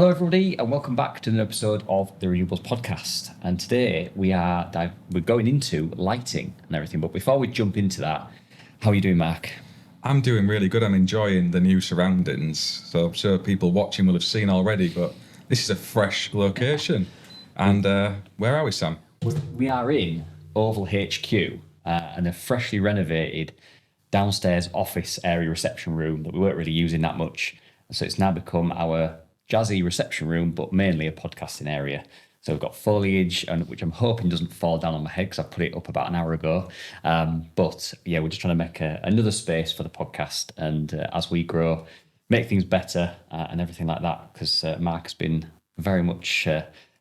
Hello, everybody, and welcome back to an episode of the Renewables podcast. And today we're going into lighting and everything. But before we jump into that, how are you doing, Mark? I'm doing really good. I'm enjoying the new surroundings. So I'm sure people watching will have seen already, but this is a fresh location. And where are we, Sam? We are in Oval HQ and a freshly renovated downstairs office area reception room that we weren't really using that much. So it's now become our jazzy reception room, but mainly a podcasting area. So we've got foliage, which I'm hoping doesn't fall down on my head because I put it up about an hour ago. But yeah, we're just trying to make another space for the podcast. And as we grow, make things better and everything like that. Because Mark has been very much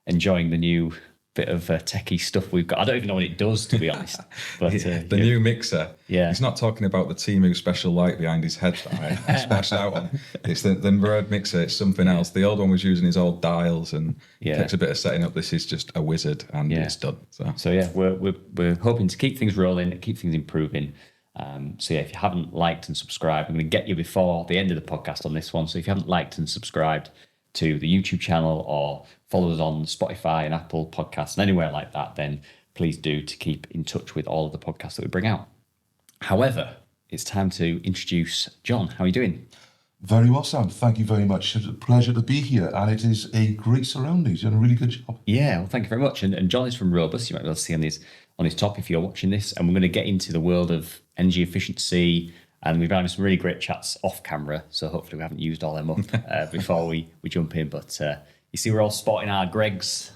enjoying the new bit of techie stuff we've got. I don't even know what it does, to be honest. But the new mixer. Yeah. He's not talking about the Temu special light behind his head that I splashed out on. It's the Rode mixer. It's something else. The old one was using his old dials and takes a bit of setting up. This is just a wizard and it's done. So yeah, we're hoping to keep things rolling, keep things improving. So yeah, if you haven't liked and subscribed, I'm going to get you before the end of the podcast on this one. So if you haven't liked and subscribed to the YouTube channel or follow us on Spotify and Apple Podcasts and anywhere like that, then please do to keep in touch with all of the podcasts that we bring out. However, it's time to introduce John. How are you doing? Very well, Sam. Thank you very much. It's a pleasure to be here, and it is a great surroundings. You've done a really good job. Yeah, well, thank you very much. And John is from Renewables. You might be able to see on his top if you're watching this. And we're going to get into the world of energy efficiency. And we've had some really great chats off camera, so hopefully we haven't used all them up before we jump in. But you see, we're all sporting our Greg's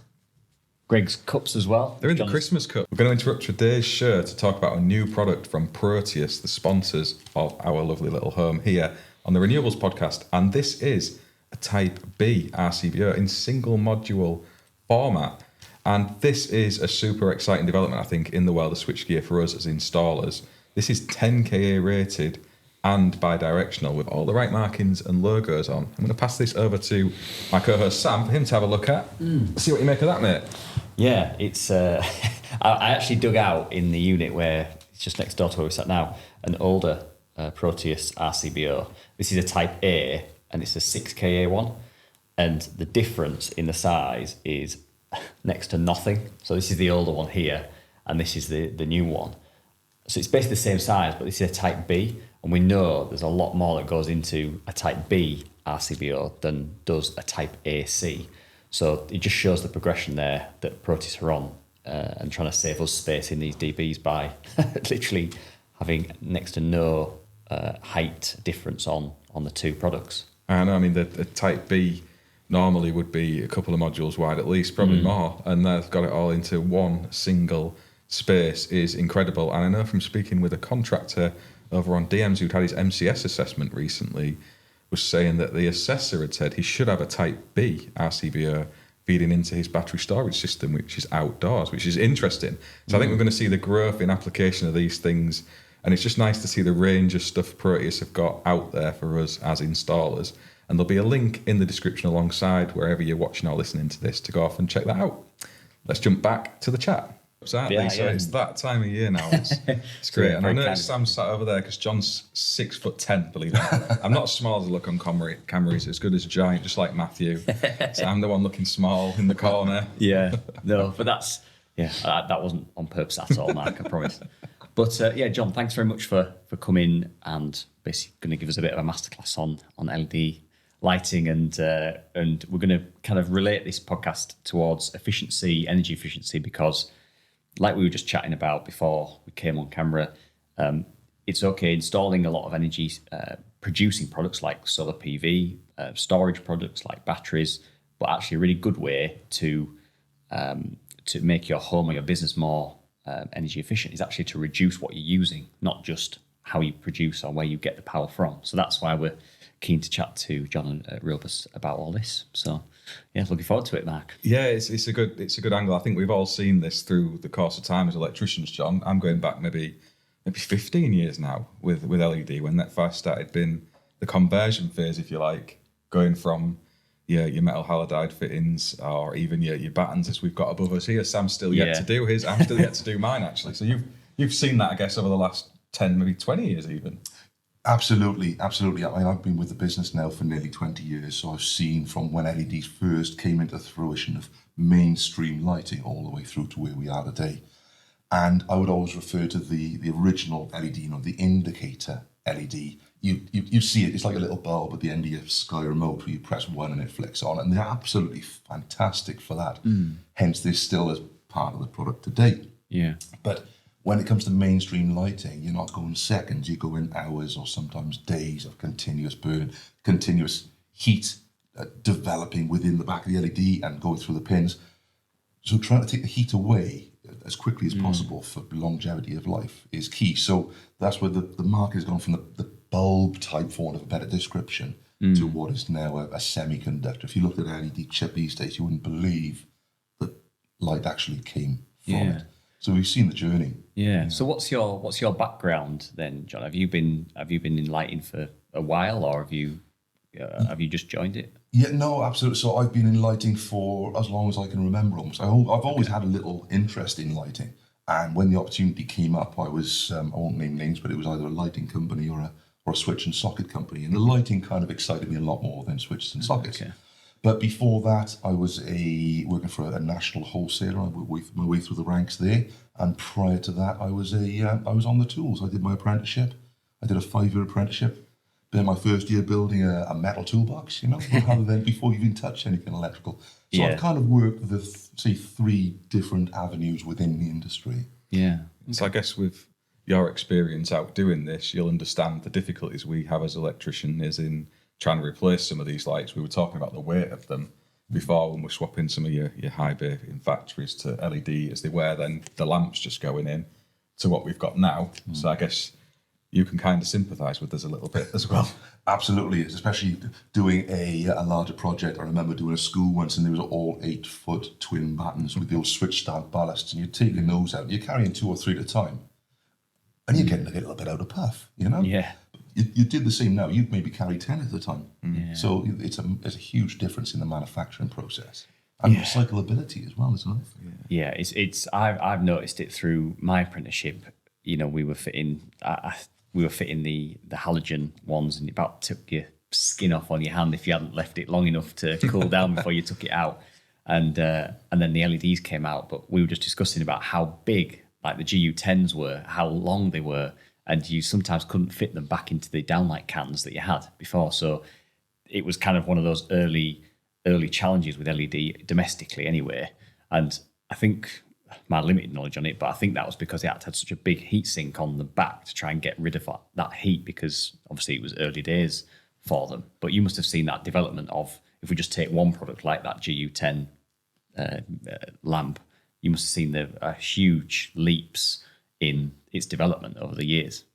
cups as well. They're in the Christmas cup. We're going to interrupt today's show to talk about a new product from Proteus, the sponsors of our lovely little home here on the Renewables podcast. And this is a Type B RCBO in single module format. And this is a super exciting development, I think, in the world of switchgear for us as installers. This is 10 kA rated and bi-directional with all the right markings and logos on. I'm going to pass this over to my co-host Sam for him to have a look at. See what you make of that, mate. Yeah, it's. I actually dug out in the unit where it's just next door to where we sat now, an older Proteus RCBO. This is a Type A and it's a 6 kA one. And the difference in the size is next to nothing. So this is the older one here and this is the new one. So it's basically the same size, but this is a Type B, and we know there's a lot more that goes into a Type B RCBO than does a Type AC. So it just shows the progression there that Proteus are on and trying to save us space in these DBs by literally having next to no height difference on the two products. I know, I mean, the Type B normally would be a couple of modules wide at least, probably more, and they've got it all into one single space is incredible. And I know from speaking with a contractor over on DMs who'd had his MCS assessment recently, was saying that the assessor had said he should have a Type B RCBO feeding into his battery storage system, which is outdoors, which is interesting. So I think we're going to see the growth in application of these things. And it's just nice to see the range of stuff Proteus have got out there for us as installers. And there'll be a link in the description alongside wherever you're watching or listening to this to go off and check that out. Let's jump back to the chat. Exactly. So it's that time of year now. It's great. And I know Sam sat over there because John's 6'10", believe it or not. I'm not as small as I look on camera. He's as good as a giant, just like Matthew. So I'm the one looking small in the corner. Yeah. No, but that wasn't on purpose at all, Mark, I promise. But yeah, John, thanks very much for coming and basically going to give us a bit of a masterclass on LED lighting, and we're going to kind of relate this podcast towards energy efficiency, because like we were just chatting about before we came on camera, it's okay installing a lot of energy producing products like solar PV, storage products like batteries, but actually a really good way to make your home or your business more energy efficient is actually to reduce what you're using, not just how you produce or where you get the power from. So that's why we're keen to chat to John at Renewables about all this. So yeah, looking forward to it, Mark. Yeah, it's a good angle. I think we've all seen this through the course of time as electricians, John. I'm going back maybe 15 years now with LED, when that first started being the conversion phase, if you like, going from your metal halide fittings or even your battens as we've got above us here. Sam's still yet to do his. I'm still yet to do mine, actually. So you've seen that, I guess, over the last 10, maybe 20 years even. Absolutely, absolutely. I mean, I've been with the business now for nearly 20 years, so I've seen from when LEDs first came into fruition of mainstream lighting all the way through to where we are today. And I would always refer to the original LED, the indicator LED. You see it, it's like a little bulb at the end of your Sky remote where you press one and it flicks on, and they're absolutely fantastic for that. Hence, they're still as part of the product today. Yeah. But when it comes to mainstream lighting, you're not going seconds, you go in hours or sometimes days of continuous burn, continuous heat developing within the back of the LED and going through the pins. So trying to take the heat away as quickly as possible for longevity of life is key. So that's where the market has gone from the bulb type, for want of a better description, to what is now a semiconductor. If you looked at an LED chip these days, you wouldn't believe that light actually came from it. So we've seen the journey. Yeah. So what's your background then, John? Have you been in lighting for a while, or have you just joined it? Yeah, no, absolutely. So I've been in lighting for as long as I can remember almost. I've always had a little interest in lighting. And when the opportunity came up, I was, I won't name names, but it was either a lighting company or a switch and socket company. And the lighting kind of excited me a lot more than switches and sockets. Okay. But before that, I was working for a national wholesaler. I worked my way through the ranks there. And prior to that, I was on the tools. I did my apprenticeship. I did a 5-year apprenticeship. Then my first year building a metal toolbox, rather than before you even touch anything electrical. So I've kind of worked the, say, 3 different avenues within the industry. Yeah. So I guess with your experience out doing this, you'll understand the difficulties we have as electricians in trying to replace some of these lights. We were talking about the weight of them before when we're swapping some of your high bay in factories to LED as they were, then the lamps just going in to what we've got now. So I guess you can kind of sympathise with us a little bit as well. Absolutely, especially doing a larger project. I remember doing a school once and there was all 8-foot twin battens with those switch style ballasts, and you're taking those out. You're carrying 2 or 3 at a time and you're getting a little bit out of puff, Yeah. You did the same now. You'd maybe carry 10 at a time. Yeah. So it's a huge difference in the manufacturing process. And recyclability as well, isn't it? Yeah, it's I've noticed it through my apprenticeship. We were fitting the halogen ones, and it about took your skin off on your hand if you hadn't left it long enough to cool down before you took it out. And then the LEDs came out, but we were just discussing about how big like the GU10s were, how long they were, and you sometimes couldn't fit them back into the downlight cans that you had before. So it was kind of one of those early challenges with LED domestically anyway. And I think my limited knowledge on it, but I think that was because it had to have such a big heat sink on the back to try and get rid of that heat, because obviously it was early days for them. But you must have seen that development of, if we just take one product like that GU10 lamp, you must have seen the huge leaps in its development over the years.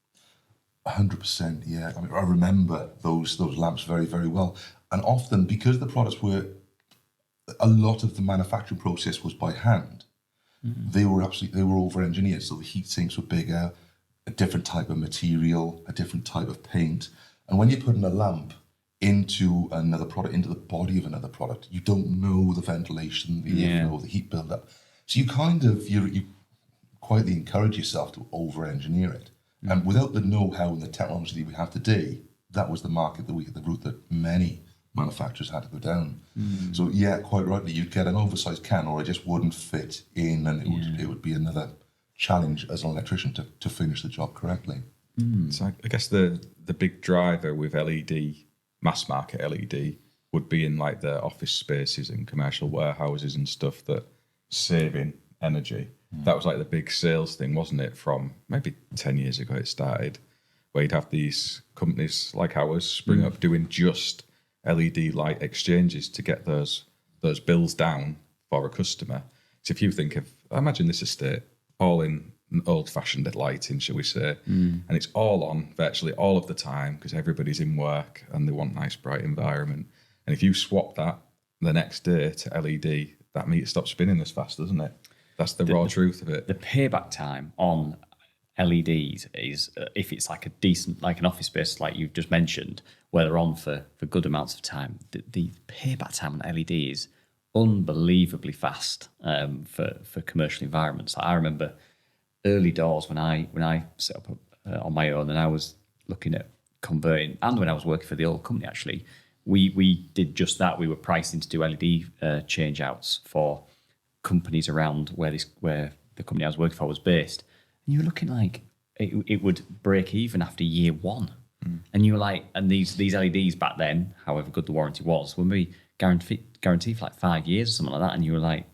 100%, yeah. I mean, I remember those lamps very, very well. And often, because the products were, a lot of the manufacturing process was by hand, they were over-engineered. So the heat sinks were bigger, a different type of material, a different type of paint. And when you're putting a lamp into another product, into the body of another product, you don't know the ventilation, you don't know the heat buildup. So you quietly encourage yourself to over-engineer it. And without the know-how and the technology that we have today, that was the route that many manufacturers had to go down. So yeah, quite rightly, you'd get an oversized can, or it just wouldn't fit in, and it would be another challenge as an electrician to finish the job correctly. So I guess the big driver with LED, mass market LED, would be in like the office spaces and commercial warehouses and stuff, that saving energy. That was like the big sales thing, wasn't it? From maybe 10 years ago it started, where you'd have these companies like ours spring up doing just LED light exchanges to get those bills down for a customer. So if you think of, I imagine this estate all in old-fashioned lighting, shall we say, and it's all on virtually all of the time because everybody's in work and they want nice bright environment. And if you swap that the next day to LED, that meter stops spinning as fast, doesn't it? That's the raw truth of it. The payback time on LEDs is, if it's like a decent, like an office space, like you've just mentioned, where they're on for good amounts of time, the payback time on LED is unbelievably fast for commercial environments. I remember early doors when I set up on my own, and I was looking at converting, and when I was working for the old company, actually, we did just that. We were pricing to do LED change outs for companies around where the company I was working for was based. And you were looking like it would break even after year one. And you were like, and these LEDs back then, however good the warranty was, when we guaranteed for like 5 years or something like that, and you were like,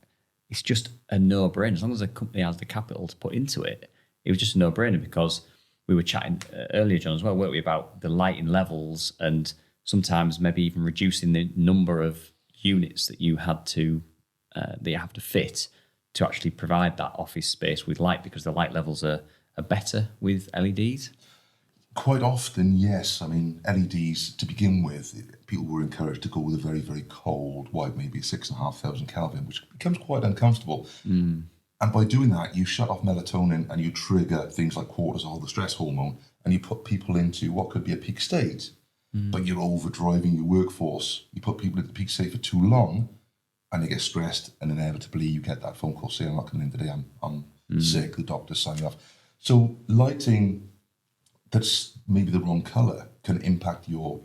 it's just a no-brainer. As long as a company has the capital to put into it, it was just a no-brainer, because we were chatting earlier, John, as well, weren't we, about the lighting levels and sometimes maybe even reducing the number of units that you have to fit to actually provide that office space with light, because the light levels are better with LEDs? Quite often, yes. I mean, LEDs, to begin with, people were encouraged to go with a very, very cold white, maybe 6,500 Kelvin, which becomes quite uncomfortable. And by doing that, you shut off melatonin and you trigger things like cortisol, the stress hormone, and you put people into what could be a peak state. But you're overdriving your workforce. You put people into the peak state for too long, and they get stressed, and inevitably you get that phone call saying, I'm not coming in today, I'm sick, the doctor's signing off. So lighting that's maybe the wrong colour can impact your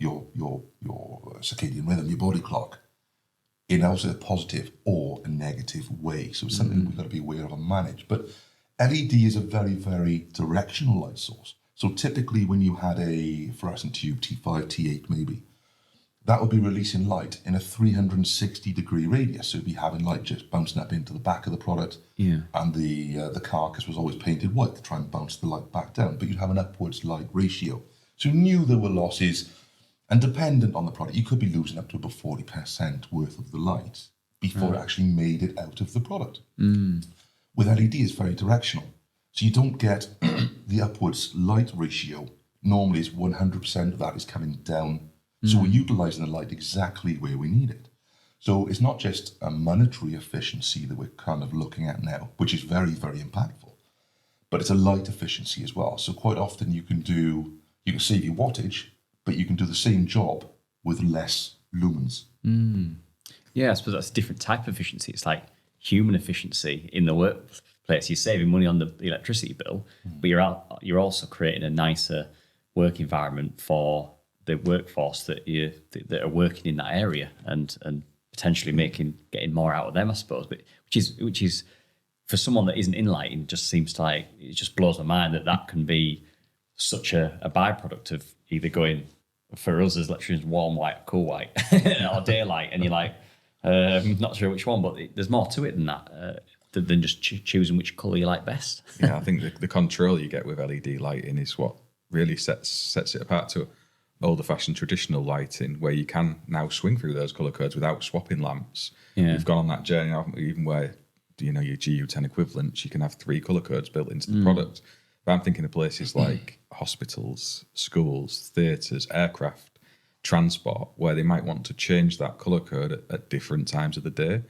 circadian rhythm, your body clock, in also a positive or a negative way. So it's something we've got to be aware of and manage. But LED is a very, very directional light source. So typically when you had a fluorescent tube, T5, T8 maybe, that would be releasing light in a 360-degree radius. So it'd be having light just bouncing up into the back of the product. Yeah. And the carcass was always painted white to try and bounce the light back down. But you'd have an upwards light ratio. So you knew there were losses. And dependent on the product, you could be losing up to about 40% worth of the light before it actually made it out of the product. With LED, it's very directional. So you don't get the upwards light ratio. Normally, it's 100% of that is coming down. So we're utilising the light exactly where we need it. So it's not just a monetary efficiency that we're kind of looking at now, which is very, very impactful, but it's a light efficiency as well. So quite often you can save your wattage, but you can do the same job with less lumens. Yeah, I suppose that's a different type of efficiency. It's like human efficiency in the workplace. You're saving money on the electricity bill, but you're also creating a nicer work environment for the workforce that are working in that area, and potentially getting more out of them, I suppose. But which is for someone that isn't in lighting, just seems to like, it just blows my mind that can be such a byproduct of either going, for us as electricians, warm white or cool white, or daylight, and you're like, not sure which one, but there's more to it than that, than just choosing which colour you like best. Yeah, I think the control you get with LED lighting is what really sets it apart to older-fashioned traditional lighting, where you can now swing through those colour codes without swapping lamps. Yeah. We've gone on that journey, haven't we? Even where, your GU10 equivalents, you can have 3 colour codes built into the product. But I'm thinking of places like hospitals, schools, theatres, aircraft, transport, where they might want to change that colour code at different times of the day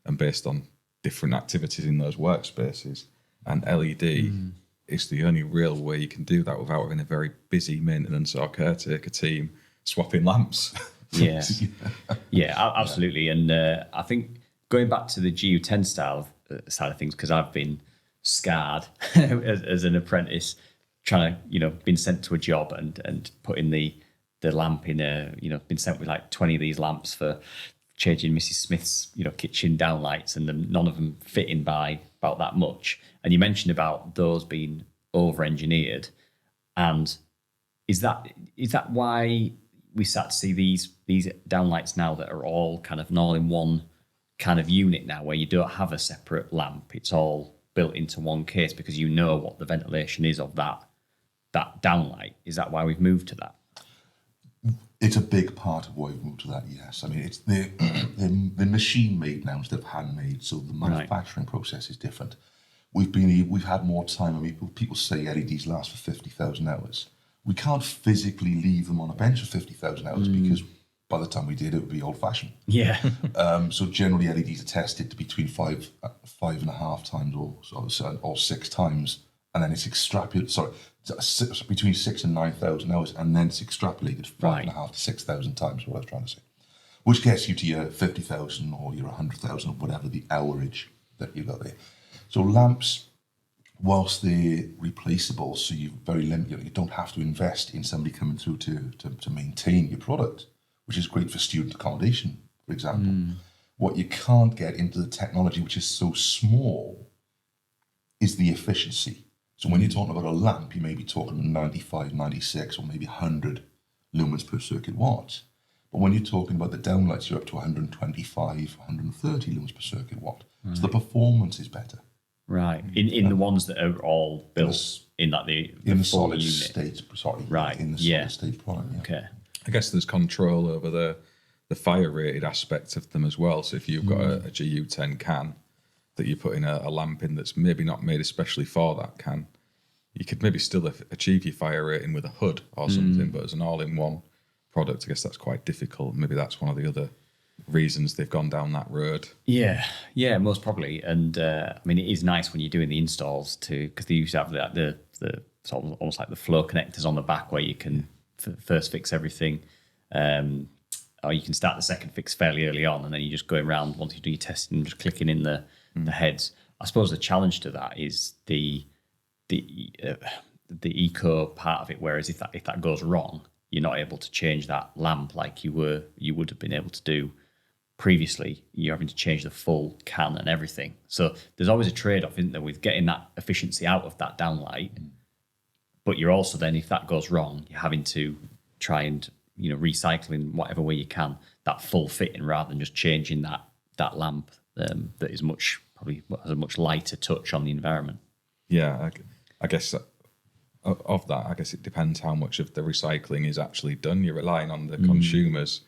and based on different activities in those workspaces. And LED is the only real way you can do that without having a very busy maintenance or caretaker team swapping lamps. Yeah, absolutely. And I think going back to the GU10 side of things, because I've been scarred as an apprentice, trying to, been sent to a job and putting the lamp in been sent with like 20 of these lamps for changing Mrs. Smith's, kitchen downlights, and none of them fitting by about that much. And you mentioned about those being over-engineered, and is that why we start to see these downlights now that are all kind of all in one kind of unit now, where you don't have a separate lamp, it's all built into one case because you know what the ventilation is of that downlight? Is that why we've moved to that? It's a big part of why we've moved to that, yes. I mean, it's the machine made now instead of handmade, so the manufacturing process is different. We've had more time. I mean, people say LEDs last for 50,000 hours. We can't physically leave them on a bench for 50,000 hours because by the time we did, it would be old-fashioned. Yeah. So generally, LEDs are tested to between 5.5 times or 6 times, and then it's extrapolated. Sorry, between 6,000 and 9,000 hours, and then it's extrapolated 5.5 to 6,000 times. What I was trying to say, which gets you to your 50,000 or your 100,000 or whatever the hourage that you got there. So lamps, whilst they're replaceable, so you're very limited, you don't have to invest in somebody coming through to maintain your product, which is great for student accommodation, for example. What you can't get into the technology, which is so small, is the efficiency. So when you're talking about a lamp, you may be talking 95, 96, or maybe 100 lumens per circuit watt. But when you're talking about the downlights, you're up to 125, 130 lumens per circuit watt. So the performance is better. Right. In the ones that are all built in that the solid unit. state. Sorry. Right. In the solid state product. Yeah. Okay. I guess there's control over the fire rated aspect of them as well. So if you've got a GU10 can that you put in a lamp in that's maybe not made especially for that can, you could maybe still achieve your fire rating with a hood or something, but as an all-in-one product, I guess that's quite difficult. Maybe that's one of the other reasons they've gone down that road. Yeah, most probably. And I mean, it is nice when you're doing the installs because they used to have the sort of almost like the flow connectors on the back where you can first fix everything, or you can start the second fix fairly early on, and then you just go around once you do your testing and just clicking in the heads. I suppose the challenge to that is the eco part of it. Whereas if that goes wrong, you're not able to change that lamp like you would have been able to do previously. You're having to change the full can and everything. So there's always a trade-off, isn't there, with getting that efficiency out of that downlight. But you're also then, if that goes wrong, you're having to try and recycle in whatever way you can that full fitting rather than just changing that lamp that is probably has a much lighter touch on the environment. Yeah, I guess of that, I guess it depends how much of the recycling is actually done. You're relying on the consumers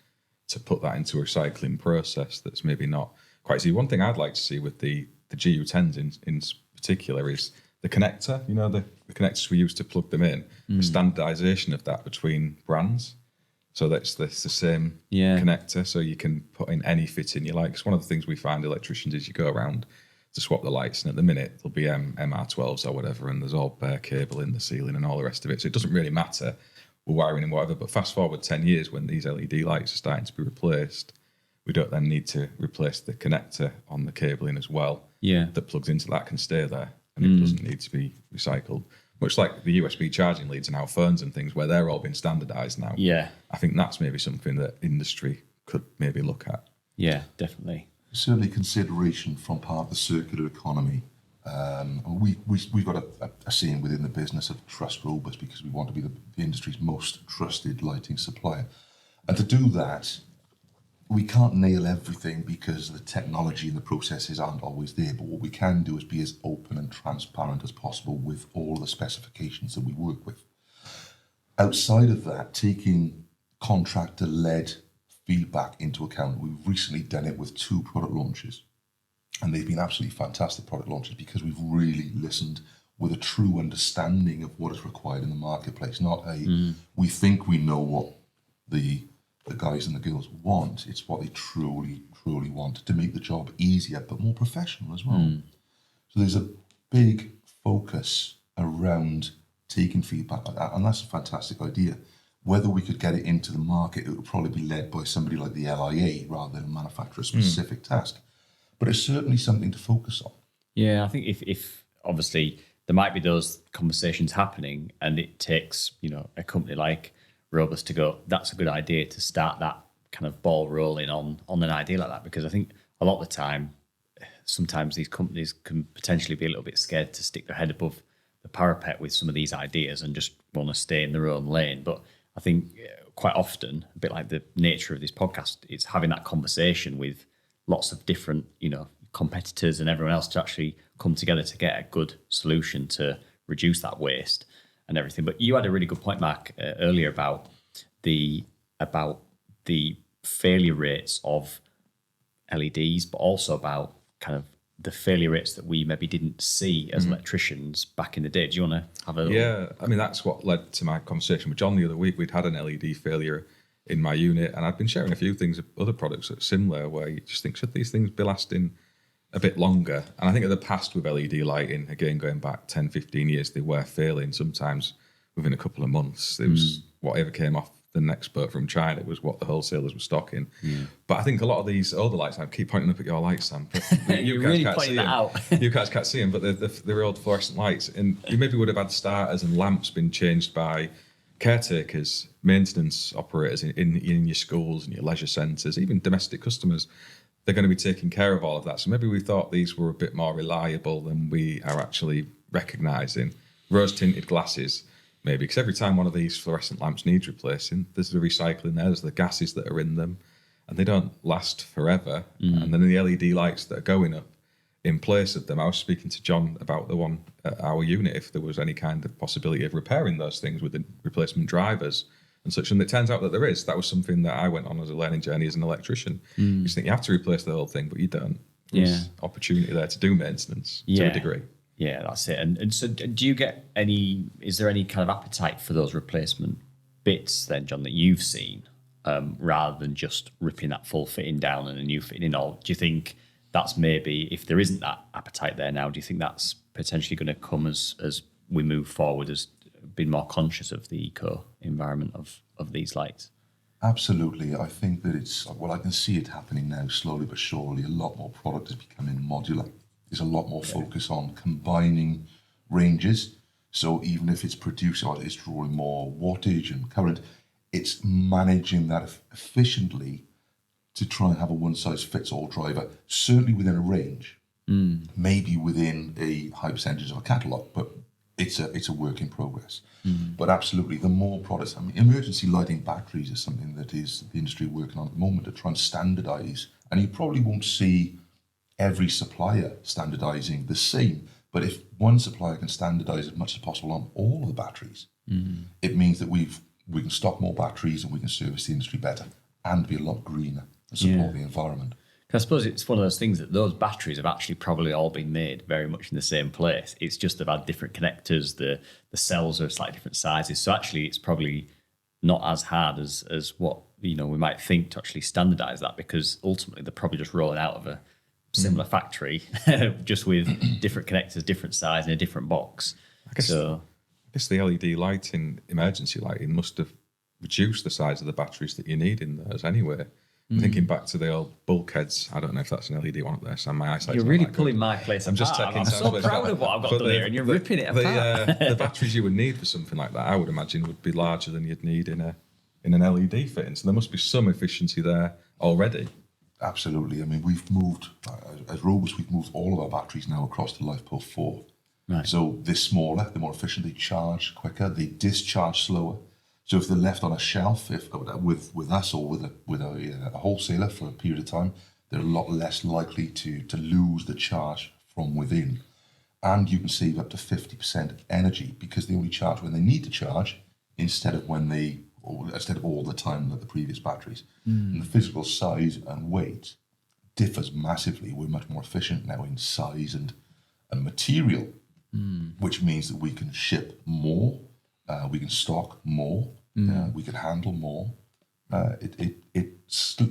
to put that into a recycling process that's maybe not quite. See, one thing I'd like to see with the GU10s in particular is the connector. The connectors we use to plug them in. The standardisation of that between brands, so that's the same connector, so you can put in any fitting you like. Because one of the things we find electricians is you go around to swap the lights, and at the minute there'll be MR12s or whatever, and there's all bare cable in the ceiling and all the rest of it. So it doesn't really matter, we're wiring and whatever. But fast forward 10 years when these LED lights are starting to be replaced, we don't then need to replace the connector on the cabling as well. Yeah, that plugs into that can stay there, and it doesn't need to be recycled. Much like the USB charging leads in our phones and things, where they're all been standardised now. Yeah, I think that's maybe something that industry could maybe look at. Yeah, definitely. Certainly consideration from part of the circular economy. We've got a saying within the business of trust robots, because we want to be the industry's most trusted lighting supplier. And to do that, we can't nail everything because the technology and the processes aren't always there. But what we can do is be as open and transparent as possible with all the specifications that we work with. Outside of that, taking contractor-led feedback into account, we've recently done it with 2 product launches. And they've been absolutely fantastic product launches because we've really listened with a true understanding of what is required in the marketplace. Not we think we know what the guys and the girls want. It's what they truly want to make the job easier, but more professional as well. So there's a big focus around taking feedback like that, and that's a fantastic idea. Whether we could get it into the market, it would probably be led by somebody like the LIA rather than a manufacturer-specific task. But it's certainly something to focus on. Yeah, I think if obviously there might be those conversations happening, and it takes a company like Robust to go, that's a good idea to start that kind of ball rolling on an idea like that. Because I think a lot of the time, sometimes these companies can potentially be a little bit scared to stick their head above the parapet with some of these ideas and just want to stay in their own lane. But I think quite often, a bit like the nature of this podcast, it's having that conversation with lots of different, competitors and everyone else to actually come together to get a good solution to reduce that waste and everything. But you had a really good point, Mark, earlier about the failure rates of LEDs, but also about kind of the failure rates that we maybe didn't see as electricians back in the day. Do you want to have a... Yeah, I mean, that's what led to my conversation with John the other week. We'd had an LED failure in my unit, and I'd been sharing a few things of other products that are similar, where you just think, should these things be lasting a bit longer? And I think in the past with LED lighting, again, going back 10, 15 years, they were failing sometimes within a couple of months. It was whatever came off than expert from China was what the wholesalers were stocking. But I think a lot of these other lights, I keep pointing up at your lights, Sam. But you guys really can't pointing see that them. out. You guys can't see them, but they're old fluorescent lights. And you maybe would have had starters and lamps been changed by caretakers, maintenance operators in your schools and your leisure centres, even domestic customers. They're going to be taking care of all of that. So maybe we thought these were a bit more reliable than we are actually recognising. Rose-tinted glasses, maybe, because every time one of these fluorescent lamps needs replacing, there's the recycling there, there's the gases that are in them, and they don't last forever. And then the LED lights that are going up in place of them, I was speaking to John about the one at our unit, if there was any kind of possibility of repairing those things with the replacement drivers and such. And it turns out that there is. That was something that I went on as a learning journey as an electrician. You just think you have to replace the whole thing, but you don't. There's opportunity there to do maintenance to a degree. Yeah, that's it. And so do you get is there any kind of appetite for those replacement bits then, John, that you've seen, rather than just ripping that full fitting down and a new fitting in? Or do you think that's maybe, if there isn't that appetite there now, do you think that's potentially going to come as we move forward, as being more conscious of the eco environment of these lights? Absolutely. I think that I can see it happening now slowly but surely. A lot more product is becoming modular. There's a lot more focus on combining ranges. So even if it's producing, or it's drawing more wattage and current, it's managing that efficiently to try and have a one-size-fits-all driver, certainly within a range, maybe within a high percentage of a catalogue, but it's a work in progress. But absolutely, the more products, I mean, emergency lighting batteries is something that is the industry working on at the moment to try and standardise, and you probably won't see every supplier standardising the same, but if one supplier can standardise as much as possible on all of the batteries, it means that we can stock more batteries and we can service the industry better and be a lot greener and support the environment. I suppose it's one of those things that those batteries have actually probably all been made very much in the same place. It's just they've had different connectors, the cells are slightly different sizes. So actually it's probably not as hard as what we might think to actually standardise that, because ultimately they're probably just rolling out of a similar factory, just with different connectors, different size, in a different box. I guess the LED lighting, emergency lighting, must have reduced the size of the batteries that you need in those anyway. Thinking back to the old bulkheads, I don't know if that's an LED one up there, Sam. My eyesight's You're really pulling my place I'm apart. just taking I'm Sam's so place proud back. of what I've got But done here, and you're ripping it apart. The batteries you would need for something like that, I would imagine, would be larger than you'd need in an LED fitting. So there must be some efficiency there already. Absolutely. I mean, we've moved, as Robus, we've moved all of our batteries now across to LifePo 4. Right. So they're smaller, they're more efficient, they charge quicker, they discharge slower. So if they're left on a shelf, with us or with a wholesaler for a period of time, they're a lot less likely to lose the charge from within. And you can save up to 50% energy because they only charge when they need to charge instead of all the time like the previous batteries. And the physical size and weight differs massively. We're much more efficient now in size and material, which means that we can ship more, we can stock more, we can handle more. It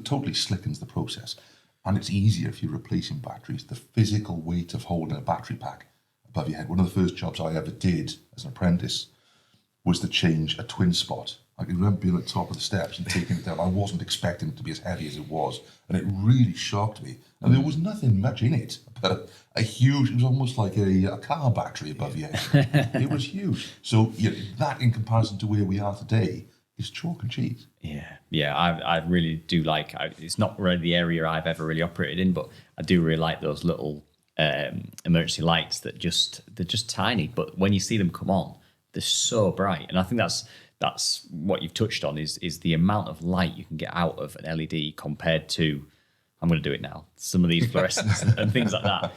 totally slickens the process. And it's easier if you're replacing batteries. The physical weight of holding a battery pack above your head. One of the first jobs I ever did as an apprentice was to change a twin spot. I can remember being at the top of the steps and taking it down. I wasn't expecting it to be as heavy as it was, and it really shocked me. And there was nothing much in it, but a huge, it was almost like a car battery above your head. It was huge. So that in comparison to where we are today is chalk and cheese. Yeah, I really do like, it's not really the area I've ever really operated in, but I do really like those little emergency lights they're just tiny, but when you see them come on, they're so bright. And I think that's what you've touched on is the amount of light you can get out of an LED compared to, I'm going to do it now, some of these fluorescents and things like that.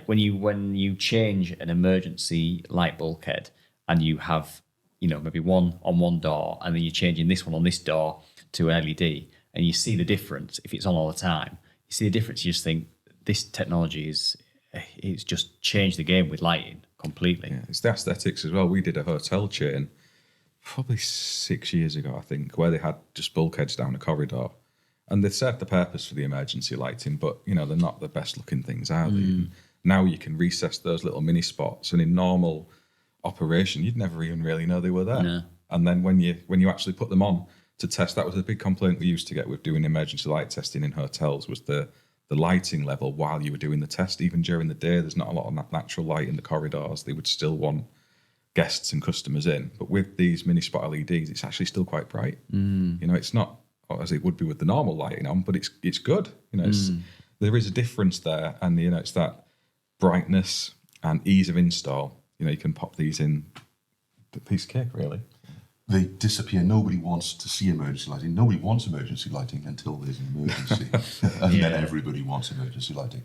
When you change an emergency light bulkhead and you have, maybe one on one door and then you're changing this one on this door to LED and you see the difference, if it's on all the time, you see the difference, you just think this technology it's just changed the game with lighting completely. Yeah, it's the aesthetics as well. We did a hotel chain probably 6 years ago, I think, where they had just bulkheads down a corridor. And they served the purpose for the emergency lighting, but, they're not the best looking things, are they? Now you can recess those little mini spots, and in normal operation, you'd never even really know they were there. No. And then when you actually put them on to test, that was a big complaint we used to get with doing emergency light testing in hotels, was the lighting level while you were doing the test. Even during the day, there's not a lot of natural light in the corridors. They would still want guests and customers in. But with these mini spot LEDs, it's actually still quite bright. It's not as it would be with the normal lighting on, but it's good. There is a difference there, and it's that brightness and ease of install. You can pop these in a piece of cake, really. They disappear. Nobody wants to see emergency lighting. Nobody wants emergency lighting until there's an emergency. And then everybody wants emergency lighting.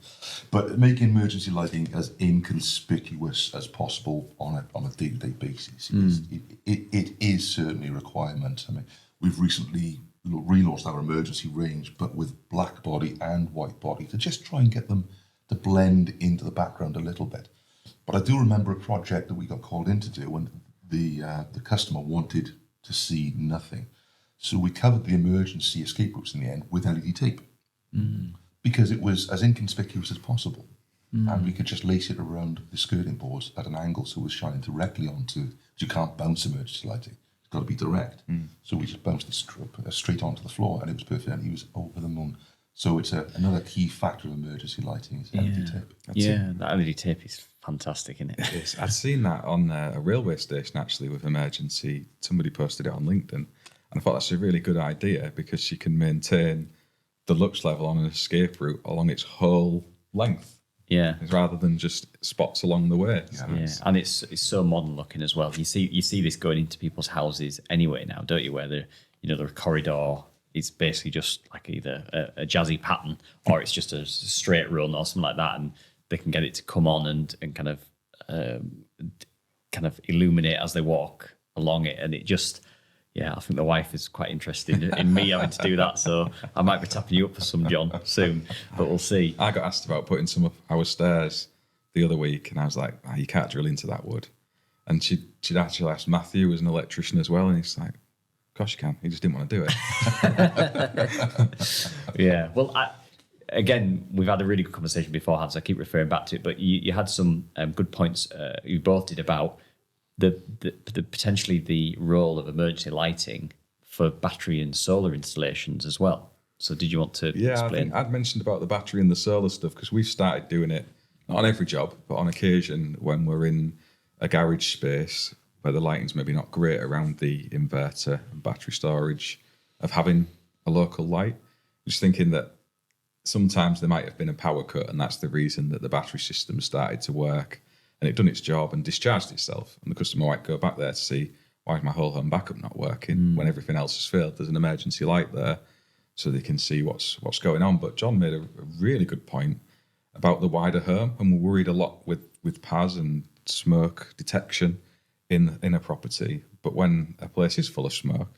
But making emergency lighting as inconspicuous as possible on a day-to-day basis, it is certainly a requirement. I mean, we've recently relaunched our emergency range, but with black body and white body, to just try and get them to blend into the background a little bit. But I do remember a project that we got called in to do, and the customer wanted to see nothing. So we covered the emergency escape routes in the end with LED tape because it was as inconspicuous as possible. And we could just lace it around the skirting boards at an angle so it was shining directly onto, you can't bounce emergency lighting. It's got to be direct. So we just bounced the strip straight onto the floor, and it was perfect, and he was over the moon. So it's another key factor of emergency lighting is LED tape. That LED tape is fantastic, isn't it? It is. I'd seen that on a railway station, actually, with emergency. Somebody posted it on LinkedIn, and I thought that's a really good idea because you can maintain the lux level on an escape route along its whole length. Yeah, rather than just spots along the way. And it's so modern looking as well. You see this going into people's houses anyway now, don't you? Where the corridor is basically just like either a jazzy pattern or it's just a straight run or something like that, and they can get it to come on and kind of illuminate as they walk along it, and it just. Yeah, I think the wife is quite interested in me having to do that, so I might be tapping you up for some, John, soon, but we'll see. I got asked about putting some of our stairs the other week, and I was like, you can't drill into that wood. And she'd actually asked Matthew, who's an electrician as well, and he's like, of course you can. He just didn't want to do it. Yeah, well, again, we've had a really good conversation beforehand, so I keep referring back to it, but you had some good points you both did about the potentially the role of emergency lighting for battery and solar installations as well. So did you want to explain? I think I'd mentioned about the battery and the solar stuff because we've started doing it, not on every job, but on occasion when we're in a garage space where the lighting's maybe not great around the inverter and battery storage, of having a local light. Just thinking that sometimes there might have been a power cut and that's the reason that the battery system started to work. And it done its job and discharged itself. And the customer might go back there to see, why is my whole home backup not working when everything else has failed? There's an emergency light there so they can see what's going on. But John made a really good point about the wider home. And we're worried a lot with PAS and smoke detection in a property. But when a place is full of smoke,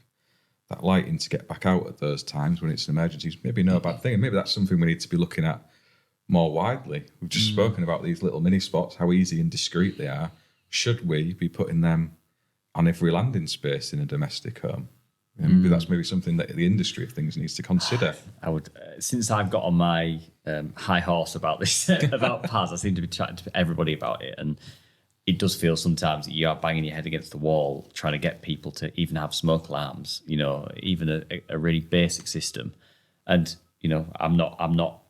that lighting to get back out at those times when it's an emergency is maybe no bad thing. And maybe that's something we need to be looking at more widely. We've just spoken about these little mini spots, how easy and discreet they are. Should we be putting them on every landing space in a domestic home? Maybe that's something that the industry of things needs to consider. I would, since I've got on my high horse about this, about PAS, I seem to be chatting to everybody about it, and it does feel sometimes that you are banging your head against the wall trying to get people to even have smoke alarms, even a really basic system. And, I'm not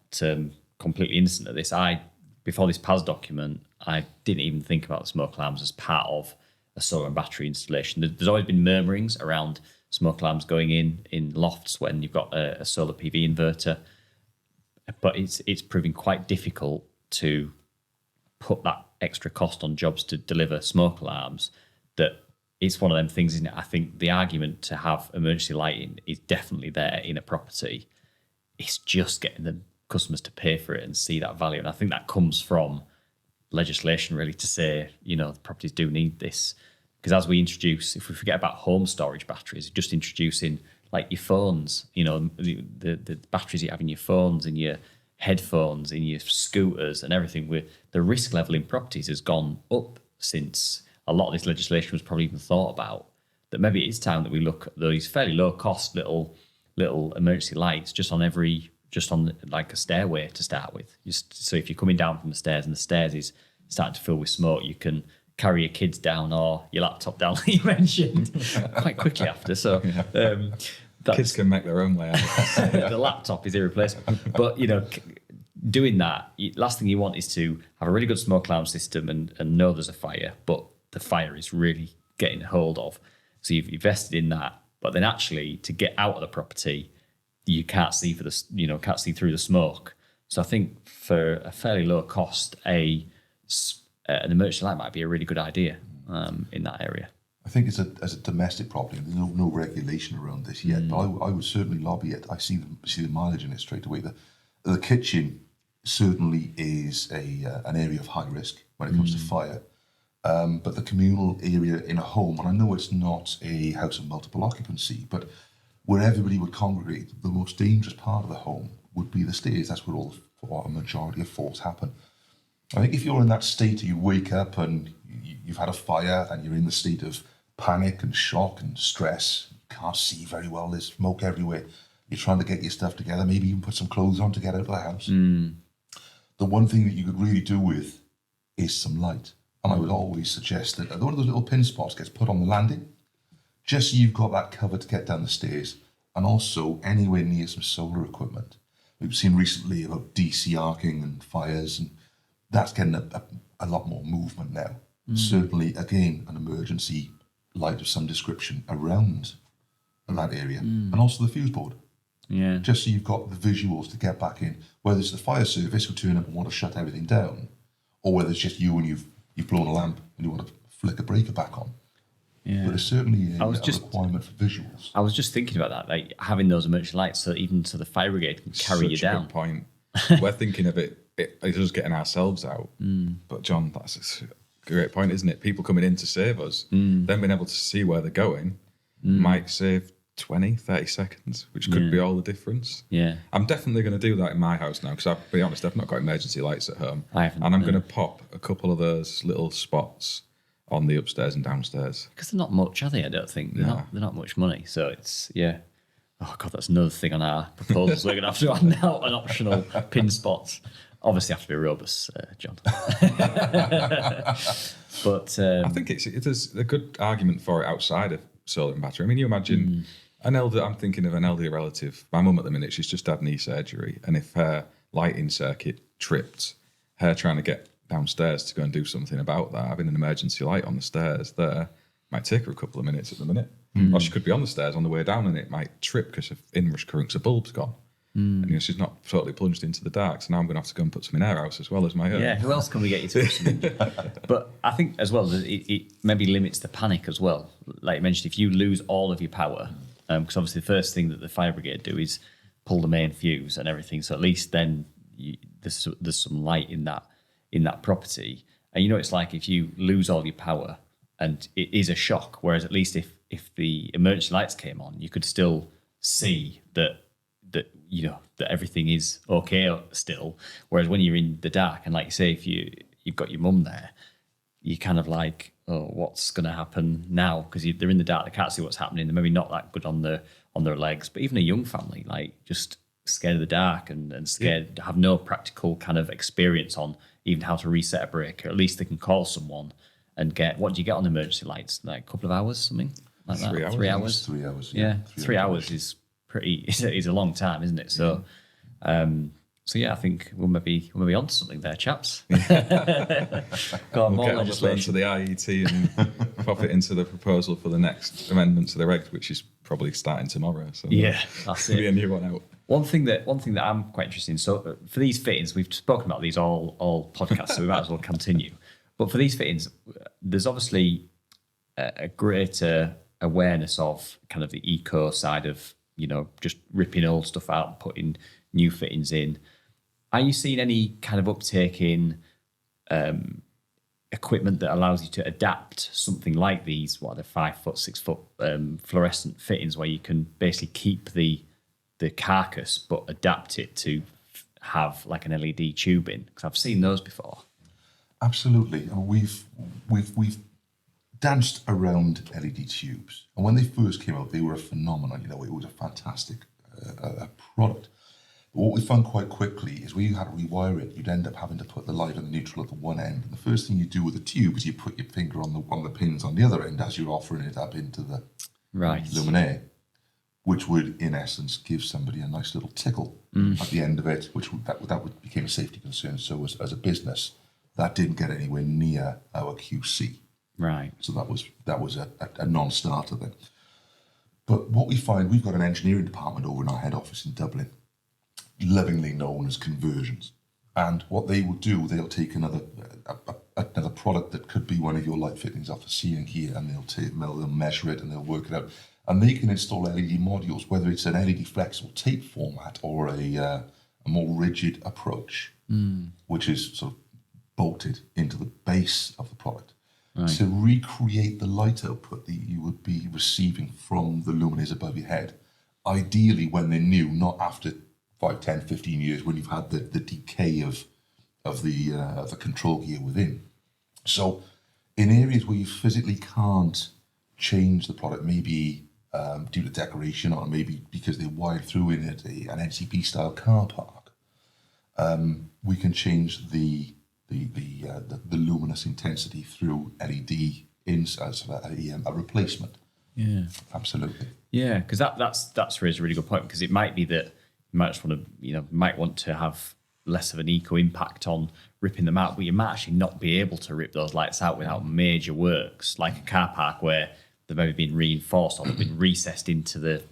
completely innocent of this. Before this PAS document, I didn't even think about smoke alarms as part of a solar and battery installation. There's always been murmurings around smoke alarms going in lofts when you've got a solar PV inverter, but it's proving quite difficult to put that extra cost on jobs to deliver smoke alarms. That it's one of them things, isn't it? I think the argument to have emergency lighting is definitely there in a property. It's just getting the customers to pay for it and see that value. And I think that comes from legislation really to say, the properties do need this. Because as we introduce, if we forget about home storage batteries, just introducing like your phones, the batteries you have in your phones, in your headphones, in your scooters and everything, the risk level in properties has gone up since a lot of this legislation was probably even thought about. That maybe it is time that we look at these fairly low cost little emergency lights just on like a stairway to start with. So if you're coming down from the stairs and the stairs is starting to fill with smoke, you can carry your kids down or your laptop down, like you mentioned, quite quickly after. So Kids can make their own way out. the laptop is irreplaceable. But, doing that, last thing you want is to have a really good smoke alarm system and know there's a fire, but the fire is really getting hold of. So you've invested in that, but then actually to get out of the property, you can't see can't see through the smoke. So I think for a fairly low cost, an emergency light might be a really good idea in that area. I think as a domestic property, there's no regulation around this yet, but I would certainly lobby it. I see the mileage in it straight away. The kitchen certainly is an area of high risk when it comes to fire. But the communal area in a home, and I know it's not a house of multiple occupancy, but where everybody would congregate, the most dangerous part of the home would be the stairs. That's where a majority of faults happen. I think if you're in that state, you wake up and you've had a fire and you're in the state of panic and shock and stress, you can't see very well, there's smoke everywhere, you're trying to get your stuff together, maybe even put some clothes on to get out of the house. The one thing that you could really do with is some light. And I would always suggest that one of those little pin spots gets put on the landing, just so you've got that cover to get down the stairs, and also anywhere near some solar equipment. We've seen recently about DC arcing and fires, and that's getting a lot more movement now. Certainly, again, an emergency light of some description around that area, and also the fuse board. Yeah. Just so you've got the visuals to get back in, whether it's the fire service who turn up and want to shut everything down, or whether it's just you and you've blown a lamp and you want to flick a breaker back on. Yeah. But it's certainly a requirement for visuals. I was just thinking about that, like having those emergency lights, so even so the fire brigade can carry you down. Such a good point. We're thinking of it us getting ourselves out. But John, that's a great point, isn't it? People coming in to save us, then being able to see where they're going might save 20, 30 seconds, which could be all the difference. Yeah. I'm definitely going to do that in my house now, because I'll be honest, I've not got emergency lights at home. I haven't. And I'm going to pop a couple of those little spots on the upstairs and downstairs. Because they're not much, are they? I don't think. They're not much money. So it's, oh God, that's another thing on our proposals. We're going to have to add now an optional pin spots. Obviously have to be robust, John. But I think there's a good argument for it outside of solar and battery. I mean, you imagine I'm thinking of an elderly relative. My mum at the minute, she's just had knee surgery, and if her lighting circuit tripped, her trying to get downstairs to go and do something about that, having an emergency light on the stairs there might take her a couple of minutes at the minute. Or she could be on the stairs on the way down and it might trip because of inrush currents, a bulb's gone. And she's not totally plunged into the dark, so now I'm going to have to go and put some in her house as well as my own. Yeah, who else can we get you to put something? But I think as well, it maybe limits the panic as well. Like you mentioned, if you lose all of your power, because obviously the first thing that the fire brigade do is pull the main fuse and everything, so at least then there's some light in that property. And it's like if you lose all your power and it is a shock, whereas at least if the emergency lights came on, you could still see that everything is okay still. Whereas when you're in the dark, and like you say, if you've got your mum there, you're kind of like, oh, what's going to happen now? Because they're in the dark, they can't see what's happening. They're maybe not that good on their legs. But even a young family, like just scared of the dark and scared, have no practical kind of experience on even how to reset a breaker. At least they can call someone and get, what do you get on emergency lights? Like a couple of hours, something like that? 3 hours. 3 hours. 3 hours. Yeah, 3 hours is pretty. Is a long time, isn't it? So, I think we'll maybe onto something there, chaps. We'll get on the phone to the IET and pop it into the proposal for the next amendment to the regs, which is probably starting tomorrow. So that's be it. a new one out. One thing that I'm quite interested in. So for these fittings, we've spoken about these all podcasts, so we might as well continue. But for these fittings, there's obviously a greater awareness of kind of the eco side of just ripping old stuff out and putting new fittings in. Are you seeing any kind of uptake in equipment that allows you to adapt something like these, 5 foot, 6 foot fluorescent fittings, where you can basically keep the carcass but adapt it to have like an LED tubing? Because I've seen those before. Absolutely, and we've danced around LED tubes, and when they first came out, they were a phenomenon. It was a fantastic product. But what we found quite quickly is when you had to rewire it, you'd end up having to put the live and the neutral at the one end. And the first thing you do with a tube is you put your finger on the pins on the other end as you're offering it up into the luminaire, which would, in essence, give somebody a nice little tickle at the end of it, which that became a safety concern. So as a business, that didn't get anywhere near our QC. Right. So that was a non-starter then. But what we find, we've got an engineering department over in our head office in Dublin, lovingly known as conversions. And what they will do, they'll take another product that could be one of your light fittings off the ceiling here, and they'll measure it and they'll work it out. And they can install LED modules, whether it's an LED flexible tape format or a more rigid approach, which is sort of bolted into the base of the product. Right. To recreate the light output that you would be receiving from the luminaires above your head, ideally when they're new, not after 5, 10, 15 years when you've had the decay of the control gear within. So in areas where you physically can't change the product, maybe due to decoration or maybe because they wired through in it an NCP style car park, we can change the luminous intensity through LED as a replacement. Yeah, absolutely. Yeah, because that's raised a really good point, because it might be that you might just want to have less of an eco impact on ripping them out, but you might actually not be able to rip those lights out without major works, like a car park where they've maybe been reinforced or they've been recessed into the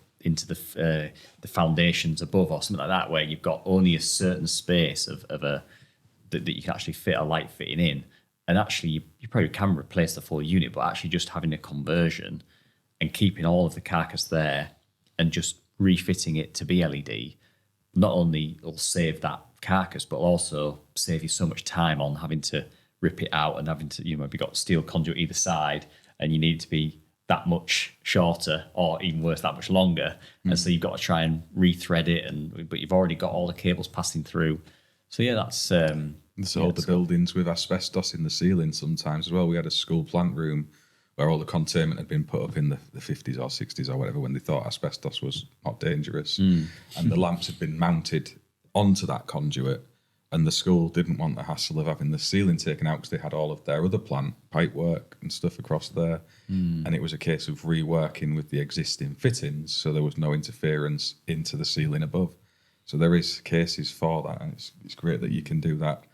foundations above or something like that, where you've got only a certain space that you can actually fit a light fitting in, and actually you probably can replace the full unit, but actually just having a conversion and keeping all of the carcass there and just refitting it to be LED, not only will save that carcass, but also save you so much time on having to rip it out and having to, maybe got steel conduit either side and you need it to be that much shorter or even worse, that much longer. And so you've got to try and rethread it, but you've already got all the cables passing through. So yeah, that's all the buildings with asbestos in the ceiling sometimes as well. We had a school plant room where all the containment had been put up in the 50s or 60s or whatever when they thought asbestos was not dangerous. And the lamps had been mounted onto that conduit, and the school didn't want the hassle of having the ceiling taken out because they had all of their other plant pipe work and stuff across there. And it was a case of reworking with the existing fittings so there was no interference into the ceiling above. So there is cases for that, and it's great that you can do that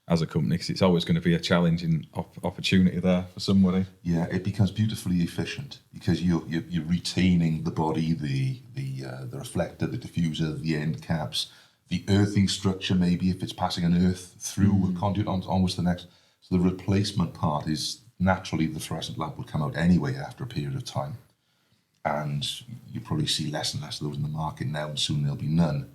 as a company, because it's always going to be a challenging opportunity there for somebody. Yeah, it becomes beautifully efficient because you're retaining the body, the reflector, the diffuser, the end caps, the earthing structure, maybe if it's passing an earth through a conduit onwards to the next. So the replacement part is naturally the fluorescent lamp will come out anyway after a period of time. And you probably see less and less of those in the market now, and soon there'll be none.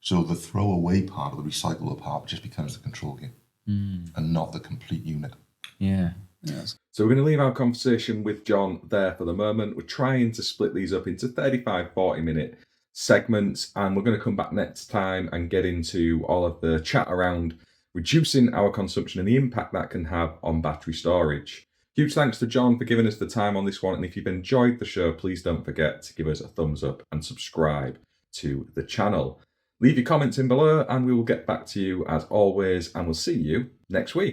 So the throwaway part or the recyclable part just becomes the control gear and not the complete unit. Yeah. Yes. So we're going to leave our conversation with John there for the moment. We're trying to split these up into 35, 40-minute segments, and we're going to come back next time and get into all of the chat around reducing our consumption and the impact that can have on battery storage. Huge thanks to John for giving us the time on this one, and if you've enjoyed the show, please don't forget to give us a thumbs up and subscribe to the channel. Leave your comments in below and we will get back to you as always, and we'll see you next week.